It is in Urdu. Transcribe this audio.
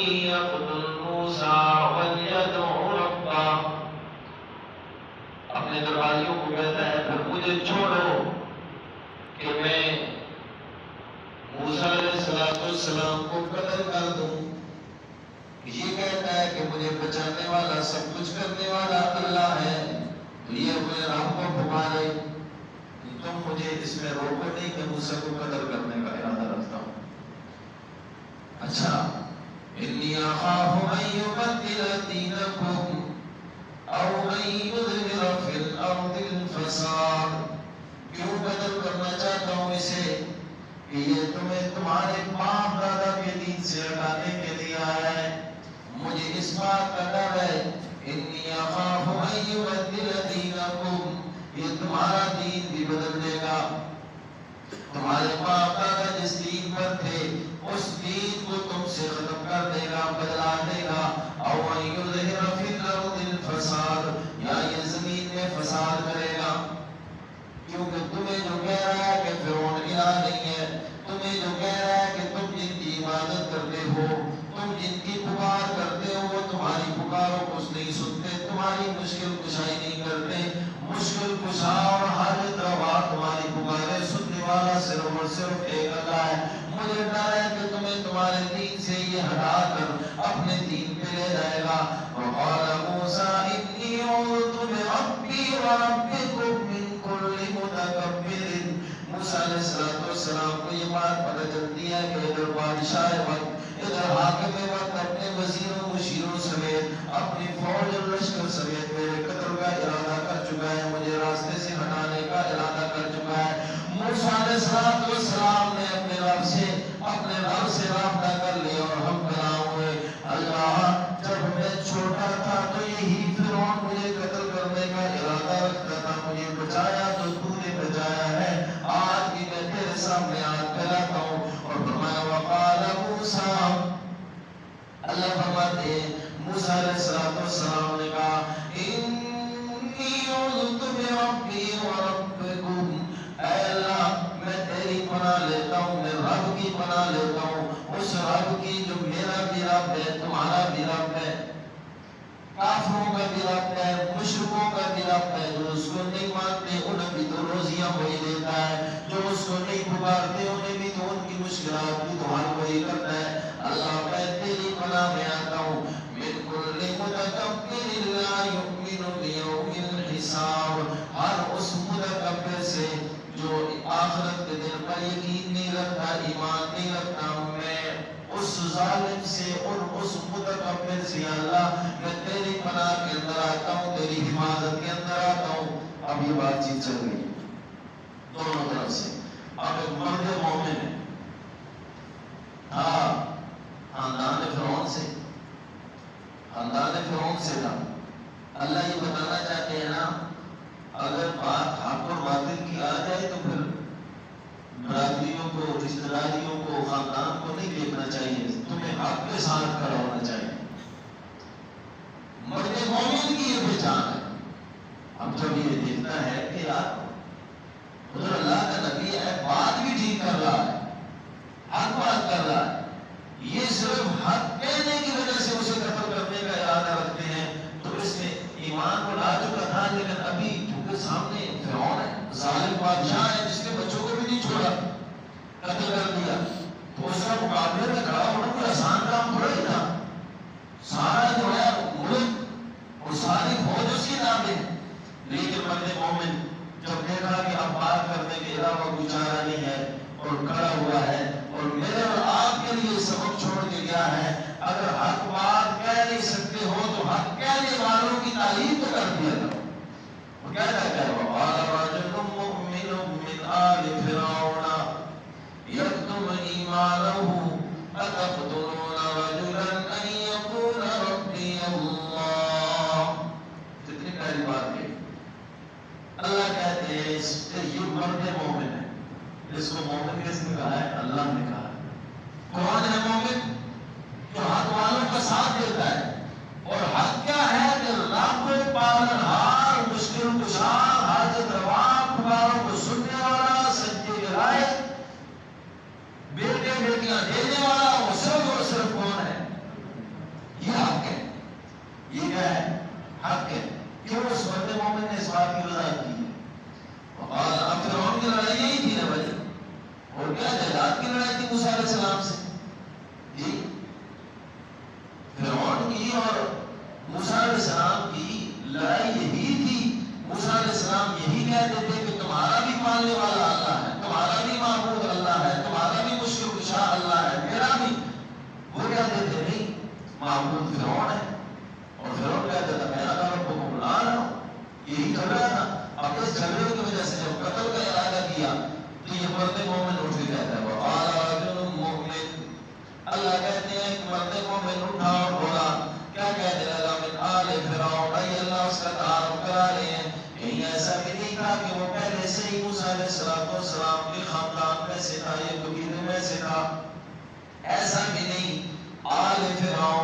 يقتل موسى وليدع ربه. اپنے درباریوں کو کہتا ہے پھر مجھے چھوڑو کہ میں موسیٰ علیہ السلام کو قتل کر دوں. یہ کہتا ہے کہ مجھے بچانے والا سب کچھ کرنے والا اللہ ہے. یہ اپنے رب کو پکارے کہ تم مجھے اس میں روکو نہیں کہ موسیٰ کو قتل کرنے کا ارادہ رکھتا ہوں. اچھا انی اخاف ان یبدل دینکم او ان یظہر فی الارض الفساد. کیوں قتل کرنا چاہتا ہوں اسے کہ یہ تمہیں تمہارے باپ دادا کے دین سے ہٹانے کے لیے آیا ہے. مجھے اس بات کا ڈر ہے انی اخاف ان یبدل دینکم، یہ تمہارا دین بھی بدل دے گا. تمہارے باپ دادا جس دین پر تھے اس دین کو تم سے ختم کر دے گا، بدلا دے گا. او ان یظہر فی الارض الفساد، یا یہ زمین میں فساد کرے گا. کیونکہ تمہیں جو کہہ رہا ہے کہ فرعون الہ نہیں ہے، تمہیں جو کہہ رہا ہے کہ تم جن کی عبادت کرتے ہو، تم جن کی پکار کرتے ہو، وہ تمہاری پکاروں کو نہیں سنتے، تمہاری مشکل کشائی نہیں کرتے. مشکل کشا اور حاجت روا تمہاری پکارے سننے والا صرف اور صرف ایک اللہ ہے. مجھے ڈر ہے کہ تمہیں تمہارے دین سے یہ ہٹا کر اپنے دین پہ لے جائے گا. وقال موسیٰ انی عوذت بربی وربکم من کل متکبر. موسیٰ علیہ السلام کو یہ بات پتہ چلتی ہے کہ ادھر بادشاہ وقت، ادھر حاکم وقت اپنے وزیروں مشیروں سمیت اپنی فوج اور لشکر سمیت میرے قتل کا ارادہ کر چکا ہے، مجھے راستے سے ہٹانے کا ارادہ کر چکا ہے. موسیٰ علیہ السلام نے اپنے رب سے رابطہ کر لیا اور ہم کلام ہوئے. اللہ جب میں چھوٹا تھا تو یہی فرعون مجھے قتل کرنے کا ارادہ رکھتا تھا، مجھے بچایا تو تو نے بچایا ہے. آج بھی میں تیرے سامنے ہاتھ پھیلاتا ہوں. اور فرمایا وقال موسیٰ، اللہ فرماتے ہیں موسیٰ علیہ السلام نے کہا انی عوذت بربی وربکم، اے اللہ میں تیری پناہ لیتا ہوں، میں رب کی پناہ لیتا ہوں، اس رب کی جو میرا بھی رب ہے، تمہارا بھی رب ہے، کافروں کا بھی رب ہے، مشرکوں کا بھی رب ہے. جو اس کو نہیں مانتے انہیں بھی تو روزیاں وہی دیتا ہے، جو اس کو نہیں پکارتے انہیں بھی تو ان کی مشکلات بھی تو حل وہی کرتا ہے. اللہ میں تیری پناہ میں آتا ہوں من کل متکبر لا یؤمن بیوم الحساب، ہر اس متکبر سے جو آخرت کے دن پر یقین نہیں رکھتا، ایمان نہیں رکھتا. میں اس ظالم سے اور اس متکبر سے اللہ میں تیری پناہ کے اندر آتا ہوں، تیری حفاظت کے اندر آتا ہوں. اب یہ بات چیت چل رہی ہے دونوں طرف سے. اب ایک مرد مومن ہے، ہاں خاندان فرعون سے تھا. اللہ یہ بتانا چاہتے ہیں نا، اگر بات حق اور باطل کی آ جائے تو پھر برادریوں کو، رشتہ داریوں کو، خاندان کو نہیں دیکھنا چاہیے، تمہیں حق کے ساتھ کھڑا ہونا چاہیے. مرد مومن کی یہ پہچان ہے. اب جب یہ دیکھتا ہے کہ یار ادھر اللہ کا نبی ہے، بات بھی ٹھیک کر رہا ہے، حق بات کر رہا ہے، یہ صرف حق کہنے کی وجہ سے اسے قتل کرنے کا ارادہ رکھتے ہیں، تو اس نے ایمان کو لا چکا تھا. لیکن ابھی کیونکہ سامنے فرعون ہے، ظالم بادشاہ ہے جس نے بچوں کو بھی نہیں چھوڑا، قتل کر دیا، تو اس کا مقابلے میں کھڑا ہونا کوئی آسان کام تھوڑا ہی تھا. سارا جو ہے ملک اور ساری فوج اس کے نام ہے. لیکن مرد مومن جب دیکھا کہ اب بات کرنے کے علاوہ کوئی چارہ نہیں ہے اور کھڑا ہوا ہے اور میرے اور آپ کے لیے سبق چھوڑ کے گیا ہے، اگر حق بات کہہ نہیں سکتے ہو تو حق کہنے والوں کی تعریف تو کر دیا کرو. وہ کیا کہتا ہے وقال رجل مؤمن من آل فرعون یکتم ایمانہ اتقتلون رجلا ان یقول ربی اللہ. کتنی پیاری بات ہے. اللہ کہتے ہیں یہ مرد مومن ہے. اس کو مومن کس نے کہا ہے؟ اللہ نے کہا ہے. کون ہے مومن؟ جو حق والوں کا ساتھ دیتا ہے. اور حق کیا ہے؟ کہ رب پالنہار، مشکل کشا، حاجت روا، پکاروں کو سننے والا، سجدے کے لائق، بیٹے بیٹیاں دینے والا، وہ صرف اور صرف کون ہے؟ علیہ السلام سے؟ جی فرعون کی اور موسیٰ علیہ السلام کی لڑائی یہی تھی. موسیٰ علیہ السلام یہی کہتے تھے کہ تمہارا بھی پالنے والا اللہ ہے, تمہارا بھی معبود اللہ ہے, تمہارا بھی مشکل کشا اللہ ہے, میرا بھی. وہ کہتے تھے نہیں, معبود فرعون ہے. اور فرعون کہتا تھا میں اللہ رب کو بلا رہا ہوں. یہی جھگڑا تھا. اب اس جھگڑے کی وجہ سے جب قتل کا ارادہ کیا تو یہ مرد مومن اٹھ کے کہتا ہے وقال رجل مؤمن, اللہ کہتے ہیں کہ مرد مومن اٹھا اور بولا, کیا کہنے لگا, من آل فرعون, اے اللہ اس کا تعارف کرا رہے ہیں. کہیں ایسا بھی نہیں تھا کہ وہ پہلے سے ہی موسیٰ علیہ السلام کے خاندان میں سے تھا, یہ قبیلے میں سے تھا, ایسا بھی نہیں. آل فرعون